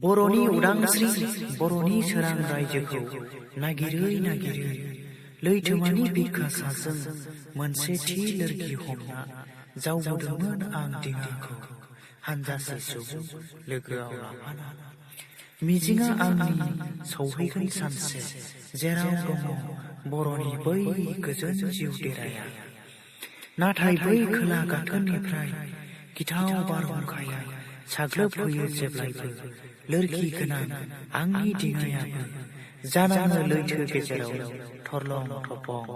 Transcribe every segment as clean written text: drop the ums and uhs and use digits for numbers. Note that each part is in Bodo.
बर'नि उदांस्रि बर'नि सोरां रायजोखौ नागिरै नागिरै लैथोमानि बिखा साजों मोनसे थि लोरगि हमना जावबोदोंमोन आं दिङाखौ हानजासे सुबुं लोगोआव लाफाना। मिजिंआ आंनि सौहैगोन सानसे जेराव दङ बर'नि बै गोजोन जिउ देराया। नाथाय बै खोला गाथोननिफ्राय गिथाव बारहुंखाया साग्लोबफैयो जेब्लायबो लोरगि गोनां आंनि दिङायाबो जानाङो लैथो गेजेराव थरलं थफं।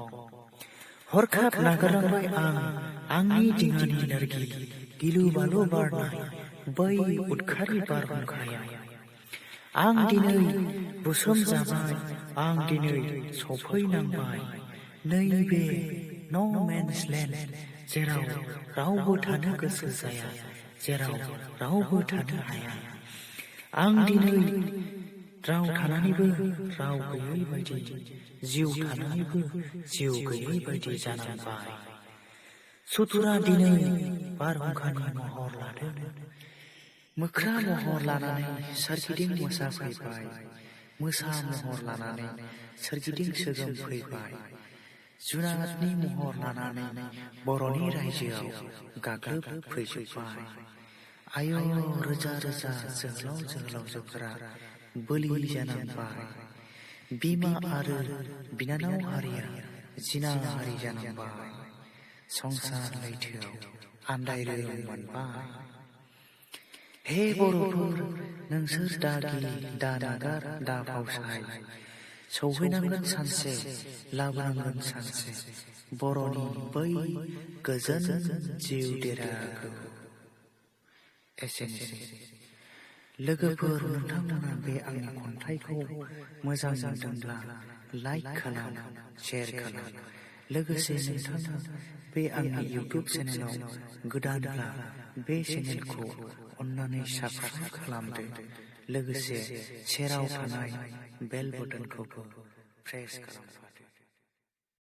हरखाब नागारलांबाय आं आंनि दिङानि लोरगि गिलु बालु बारनाय बै उदखारि बारहुंखाया। आं दिनै बुसोम जाबाय, आं दिनै सफैनांबाय नैबे न' मेन्स लेन्ड, जेराव रावबो थानो गोसो जाया, जेराव रावबो थानो हाया। आं दिनै राव थानानैबो राव गैयै बायदि, जिउ थानानैबो जिउ गैयै बायदि जानांबाय। सुथुरा दिनै बारहुंखानि महर लादों, मोख्रा महर लानानै सोरगिदिं मोसाफैबाय, मोसा महर लानानै सोरगिदिं सोगोम फैबाय, जुनारनि महर लानानै बर'नि रायजोआव गाग्लोबफैजोब्बाय। आय' रोजा रोजा जोहोलाव जोहोलावजोफोरा बोलि जानांबाय। बिमा आरो बिनानाव हारिया जिनाहारि जानांबाय। संसार लैथोआव आन्दायरोम मोनबाय। हे बर'फोर, नोंसोर दा गिल दा नागार दा फावसाय। सौहैनांगोन सानसे, लाबोनांगोन सानसे बर'नि बै गोजोन जिउ देराखौ। एसेनोसै। लोगोफोर, नोंथांमोना बे आंनि खन्थाइखौ मोजां मोनदोंब्ला लाइक खालाम, शेयार खालाम। लोगोसे नोंथाङा बे आंनि इउटुब चेनेलाव गोदानब्ला बे चेनेलखौ अन्नानै साबस्क्राइब खालामदो। लोगोसे सेराव थानाय बेल बटनखौबो प्रेस खालामदो।